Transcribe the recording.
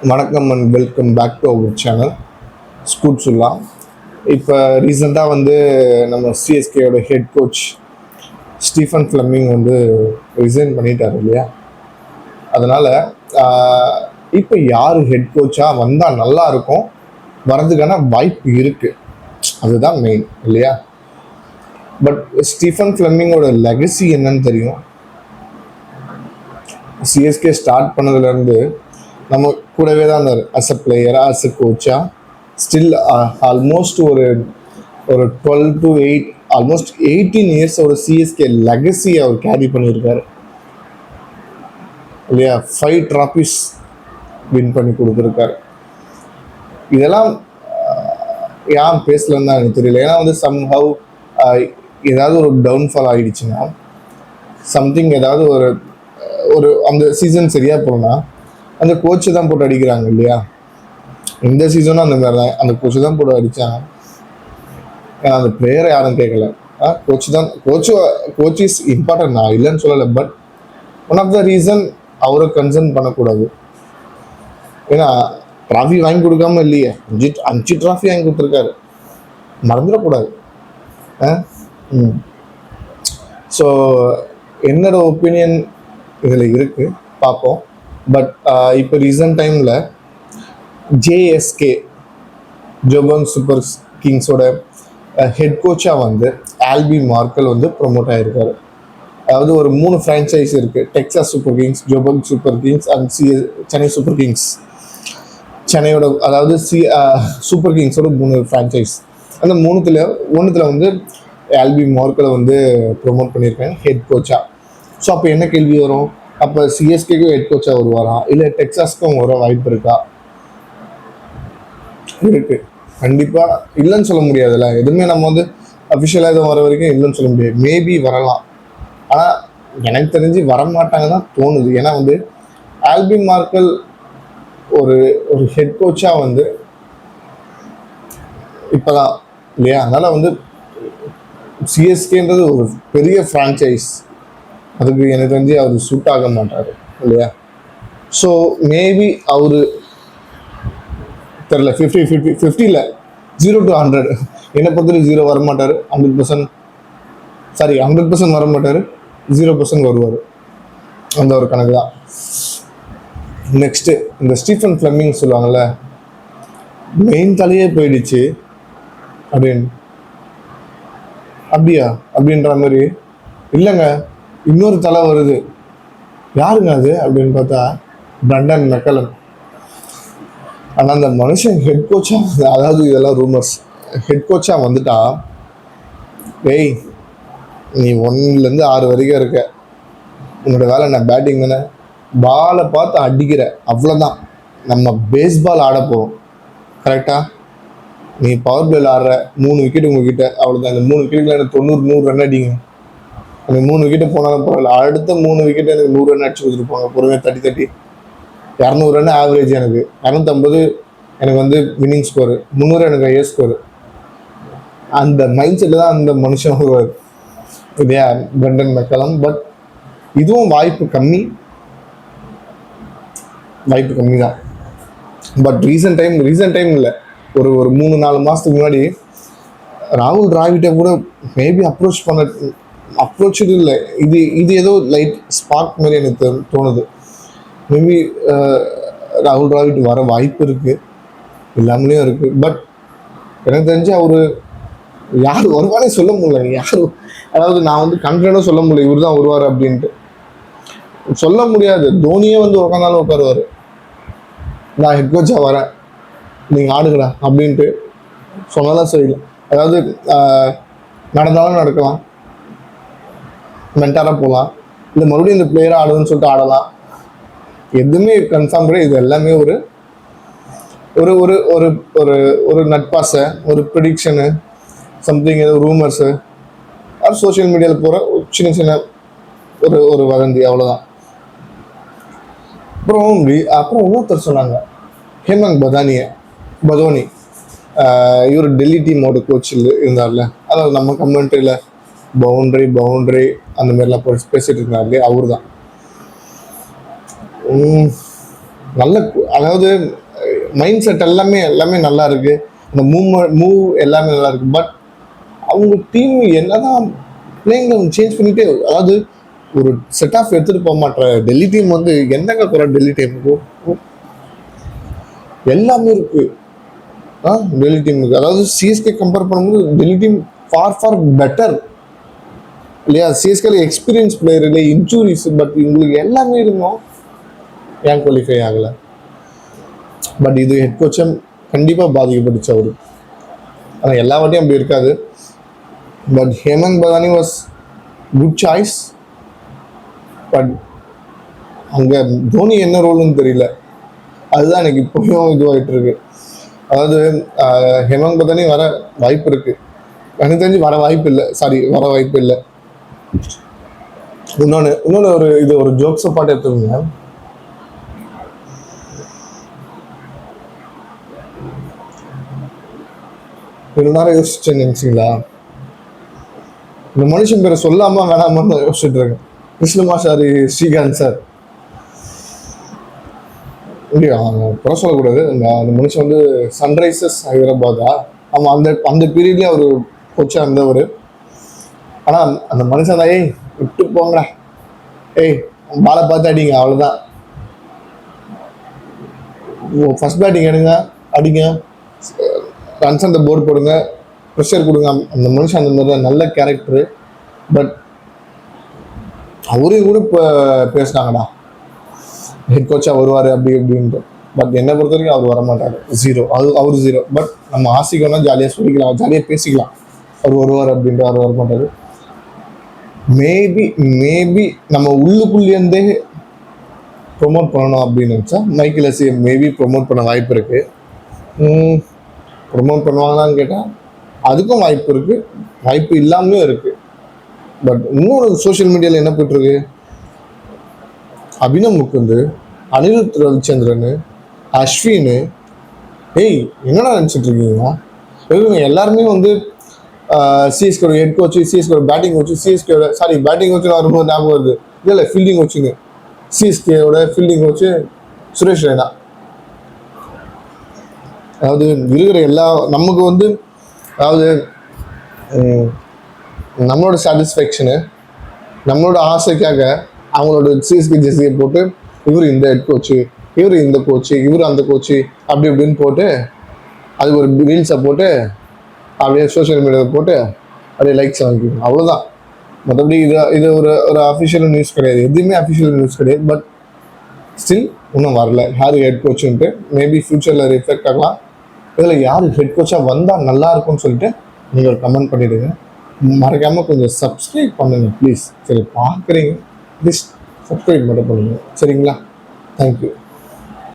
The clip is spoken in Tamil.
வணக்கம் and welcome back to our channel ஸ்கூட் சொல்லலாம். இப்போ ரீசெண்டாக நம்ம சிஎஸ்கேயோட head coach Stephen Fleming resign பண்ணிட்டார் இல்லையா. அதனால் இப்போ யார் ஹெட் கோச்சாக வந்தால் நல்லா இருக்கும், வர்றதுக்கான வாய்ப்பு இருக்குது, அதுதான் மெயின் இல்லையா. பட் ஸ்டீஃபன் ஃப்ளெமிங்கோட லெகசி என்னன்னு தெரியும். சிஎஸ்கே ஸ்டார்ட் பண்ணதுலேருந்து நம்ம கூடவே தான் இருந்தார். அஸ் அ பிளேயராக, அஸ் அ கோச்சாக, ஸ்டில் ஆல்மோஸ்ட் ஒரு 12 to 8 ஆல்மோஸ்ட் 18 இயர்ஸ் ஒரு சிஎஸ்கே லெகசி அவர் கேரி பண்ணியிருக்காரு இல்லையா. 5 ட்ராஃபிஸ் வின் பண்ணி கொடுத்துருக்காரு. இதெல்லாம் ஏன் பேசலன்னு தான் எனக்கு தெரியல. ஏன்னா சம்ஹவ் ஏதாவது ஒரு டவுன்ஃபால் ஆகிடுச்சுன்னா, சம்திங் ஏதாவது ஒரு அந்த சீசன் சரியாக போனால் அந்த கோச்சு தான் போட்டு அடிக்கிறாங்க இல்லையா. இந்த சீசனும் அந்த மாதிரி தான், அந்த கோச்சு தான் போட்டு அடித்தாங்க. அந்த பிளேயரை யாரும் கேட்கல. கோச் இஸ் இம்பார்ட்டன்ட், நான் இல்லைன்னு சொல்லலை. But one of the reason அவரை கன்சர்ன் பண்ணக்கூடாது. ஏன்னா ட்ராஃபி வாங்கி கொடுக்காம இல்லையே, 5 ட்ராஃபி வாங்கி கொடுத்துருக்காரு, மறந்துடக்கூடாது. ஸோ என்னோட ஒப்பீனியன் இதில் இருக்குது, பார்ப்போம். பட் இப்போ ரீசன்ட் டைமில் ஜேஎஸ்கே ஜோபர்க் சூப்பர் கிங்ஸோட ஹெட் கோச்சாக ஆல்பி மார்க்கல் ப்ரொமோட் ஆகிருக்காரு. அதாவது ஒரு 3 ஃப்ரான்ச்சைஸ் இருக்குது. Texas super kings, Joburg super kings and Chennai super kings. சென்னையோட அதாவது சூப்பர் கிங்ஸோட 3 ஃப்ரான்ச்சைஸ். அந்த ஒன்றுத்தில் ஆல்பி மார்க்கலை ப்ரொமோட் பண்ணியிருக்காங்க ஹெட் கோச்சாக. ஸோ அப்போ என்ன கேள்வி வரும், அப்போ சிஎஸ்கேக்கும் ஹெட் கோச்சாக வருவாரா, இல்லை டெக்சாஸ்க்கும் வர வாய்ப்பு இருக்கா? இருக்கு, கண்டிப்பாக இல்லைன்னு சொல்ல முடியாதுல்ல. எதுவுமே நம்ம அஃபிஷியலாக எதுவும் வர வரைக்கும் இல்லைன்னு சொல்ல முடியாது. மேபி வரலாம், ஆனால் எனக்கு தெரிஞ்சு வரமாட்டாங்க தான் தோணுது. ஏன்னா ஆல்பி மார்க்கல் ஒரு ஹெட் கோச்சாக இப்போதான் இல்லையா. அதனால் சிஎஸ்கேன்றது ஒரு பெரிய ஃப்ரான்ச்சைஸ், அதுக்கு எனக்கு தெரிஞ்சு அவர் சூட் ஆக மாட்டார் இல்லையா. ஸோ மேபி அவர் தெரில 50-50 0 to 100 என்னை பொறுத்தவரை 0 வரமாட்டார், 100% வரமாட்டார், 0% வருவார். அந்த ஒரு கணக்கு தான். நெக்ஸ்ட்டு இந்த ஸ்டீஃபன் ஃப்ளெமிங் சொல்லுவாங்கள்ல, மெயின் தலையே போயிடுச்சு அப்படின்ற மாதிரி. இல்லைங்க, இன்னொரு தலை வருது. யாருங்க அது அப்படின்னு பார்த்தா பிரண்டன் மெக்கலம். ஆனால் அந்த மனுஷன் ஹெட் கோச்சா, அதாவது இதெல்லாம் ரூமர்ஸ், ஹெட் கோச்சா வந்துட்டா, ஏய் நீ 1லேருந்து 6 வரைக்கும் இருக்க, உன்னோட வேலை என்ன, பேட்டிங் தானே, பாலை பார்த்து அடிக்கிற, அவ்வளோதான். நம்ம பேஸ்பால் ஆட போகிறோம், கரெக்டா? நீ பவர் பிளேல ஆடுற, 3 விக்கெட் உங்ககிட்ட, அவ்வளோதான். இந்த 3 விக்கெட்டுக்குள்ள எனக்கு 90-100 ரன் அடிங்க. எனக்கு 3 விக்கெட்டு போனாலும் பரவாயில்ல, அடுத்த 3 விக்கெட்டு எனக்கு 100 ரன் அடிச்சு கொடுத்துருப்பாங்க பொறுமையாக தட்டி 200 ரன் ஆவரேஜ், எனக்கு 250 எனக்கு வின்னிங் ஸ்கோரு, 300 எனக்கு ஹையர் ஸ்கோரு. அந்த மைண்ட் செட்டில் தான் அந்த மனுஷன் இல்லையா, பிரண்டன் மெக்கலம். பட் இதுவும் வாய்ப்பு கம்மி தான். பட் ரீசன்ட் டைம் இல்லை, ஒரு 3-4 மாதத்துக்கு முன்னாடி ராகுல் டிராவிட்டை கூட மேபி அப்ரோச் இல்லை. இது ஏதோ லைட் ஸ்பார்க் மாதிரி எனக்கு தோணுது. மேபி ராகுல் டிராவிட் வர வாய்ப்பு இருக்குது, இல்லாமலேயும் இருக்குது. பட் எனக்கு தெரிஞ்சு அவர் யார் வருவானே சொல்ல முடியல. அதாவது நான் கான்ஃபிடண்டாக சொல்ல முடியல இவர் தான் வருவார் அப்படின்ட்டு சொல்ல முடியாது. தோனியே உட்காந்தாலும் உட்காருவார், நான் ஹெட் கோச்சாக வரேன், நீங்கள் ஆடுங்கடா அப்படின்ட்டு சொன்னாலும் சரியில்லை. அதாவது நடந்தாலும் நடக்கலாம், மென்டாராக போகலாம், இல்லை மறுபடியும் இந்த பிளேயராக ஆடுதுன்னு சொல்லிட்டு ஆடலாம். எதுவுமே கன்ஃபார்ம் கிடையாது. இது எல்லாமே ஒரு ஒரு ஒரு ஒரு ஒரு ஒரு நட்பாசை, ஒரு ப்ரிடிக்ஷனு, சம்திங் ஏதோ ரூமர்ஸு, அது சோஷியல் மீடியாவில் போகிற சின்ன ஒரு வதந்தி, அவ்வளோதான். அப்புறம் இன்னொருத்தர் சொன்னாங்க, ஹேமந்த் பதோனி, இவர் டெல்லி டீமோட கோச் இருந்தார்ல, அதாவது நம்ம கமெண்ட்ரியில் பவுண்டரி அந்த மாதிரிலாம் பேசிட்டு இருந்தாரு, அவர் தான். நல்ல அதாவது மைண்ட் செட் எல்லாமே எல்லாமே நல்லா இருக்கு, அந்த மூவ் எல்லாமே நல்லா இருக்கு. பட் அவங்க டீம் என்னதான் பிளேயிங் சேஞ்ச் பண்ணிட்டே, அதாவது ஒரு செட் ஆஃப் எடுத்துட்டு போக மாட்டேற டெல்லி டீம் வந்து என்னங்க குறை டெல்லி டீமுக்கு? எல்லாமே இருக்கு டெல்லி டீமுக்கு. அதாவது சிஎஸ்கே கம்பேர் பண்ணும்போது Delhi team for for better இல்லையா? சிஎஸ்கேல எக்ஸ்பீரியன்ஸ் பிளேயர் இல்லை, இன்ஜூரிஸ், பட் இவங்களுக்கு எல்லாமே இருந்தோம், ஏன் குவாலிஃபை ஆகலை? பட் இது ஹெட் கோச்சும் கண்டிப்பாக பாதிக்கப்பட்டுச்சு அவரு. ஆனால் எல்லா வாட்டியும் அப்படி இருக்காது. But Hemang Badani was good choice. But அங்கே தோனி என்ன ரோல்னு தெரியல, அதுதான் எனக்கு இப்போயும் இதுவாகிட்டு இருக்கு. அதாவது ஹேமந்த் பதானி வர வாய்ப்பு இருக்கு, எனக்கு தெரிஞ்சு வர வாய்ப்பு இல்லை. இன்னொன்று ஒரு ஜோக்ஸை பாட்டு எடுத்துக்கோங்க. ஒரு நேரம் யோசிச்சேன்னு நினைச்சிங்களா? இந்த மனுஷன் பேரை சொல்லாம வேணாமன்னு யோசிச்சுட்டு இருக்கேன். கிருஷ்ணமாச்சாரி ஸ்ரீகாந்த் சார் இல்லையா, குறை சொல்லக்கூடாது. அந்த மனுஷன் வந்து சன்ரைசர்ஸ் ஹைதராபாதா, ஆமாம், அந்த பீரியட்லேயே அவர் கோச்சா இருந்தவர். ஆனால் அந்த மனுஷன் தான், ஏய் விட்டு போங்க, ஏய் பாலை பார்த்து அடிங்க, அவ்வளோதான், ஃபர்ஸ்ட் பேட்டிங் அடிங்க, ரன்ஸ் அந்த போர்டு போடுங்க, ப்ரெஷர் கொடுங்க. அந்த மனுஷன் அந்த மாதிரி தான், நல்ல கேரக்டரு. பட் அவரையும் கூட இப்போ பேசினாங்கடா ஹெட் கோச்சாக வருவார் அப்படி இப்படின்ட்டு. பட் என்னை பொறுத்த வரைக்கும் அவர் வரமாட்டார், ஜீரோ. Our zero. பட் நம்ம ஆசைக்கோனா ஜாலியாக சொல்லிக்கலாம், ஜாலியாக பேசிக்கலாம், அவர் வருவார் அப்படின்ட்டு. அவர் வரமாட்டார். மேபி நம்ம உள்ளுக்குள்ளேருந்தே ப்ரொமோட் பண்ணணும் அப்படின்னு நினச்சா மைக்கேல் எஸ்ஸியை மேபி ப்ரொமோட் பண்ண வாய்ப்பு இருக்கு. ப்ரொமோட் பண்ணுவாங்களான்னு கேட்டால் அதுக்கும் வாய்ப்பு இருக்கு, வாய்ப்பு இல்லாமலும் இருக்கு. பட் இன்னொரு சோஷியல் மீடியாவில் என்ன போயிட்டுருக்கு, அபினவ் முகுந்த், அனிருத் ரவிச்சந்திரன், அஸ்வின், ஏய் என்னடா நினச்சிட்டு இருக்கீங்க? எல்லாருமே வந்து CSK head coach, CSK batting coach, batting கோச்சுன்னு வரும்போது ஞாபகம் வருது, இல்லை ஃபீல்டிங் கோச்சுங்க, சிஎஸ்கேவோட ஃபீல்டிங் கோச்சு சுரேஷ் ரெய்னா. அதாவது இருக்கிற நமக்கு வந்து, அதாவது நம்மளோட சாட்டிஸ்ஃபேக்ஷனு, நம்மளோட ஆசைக்காக அவங்களோட சிஎஸ்கே ஜெர்சியை போட்டு இவர் இந்த ஹெட் கோச்சு, இவர் இந்த கோச்சு, இவர் அந்த கோச்சு அப்படி இப்படின்னு போட்டு அதுக்கு ஒரு ரீல்ஸை போட்டு அப்படியே சோஷியல் மீடியாவில் போட்டு அப்படியே லைக்ஸ் வாங்கிக்கணும், அவ்வளோதான். மற்றபடி இது ஒரு அஃபிஷியல் நியூஸ் கிடையாது, எதுவுமே அஃபிஷியல் நியூஸ் கிடையாது. பட் ஸ்டில் இன்னும் வரல யார் ஹெட் கோச்சுன்ட்டு. மேபி ஃப்யூச்சரில் ரிஃப்ளெக்ட் ஆகலாம். இதில் யார் ஹெட் கோச்சாக வந்தால் நல்லா இருக்கும்னு சொல்லிட்டு நீங்கள் ஒரு கமெண்ட் பண்ணிவிடுங்க. மறக்காமல் கொஞ்சம் சப்ஸ்கிரைப் பண்ணுங்க ப்ளீஸ். சரி, பார்க்குறீங்க, ப்ளீஸ் சப்ஸ்கிரைப் மட்டும் பண்ணுங்கள், சரிங்களா? தேங்க்யூ.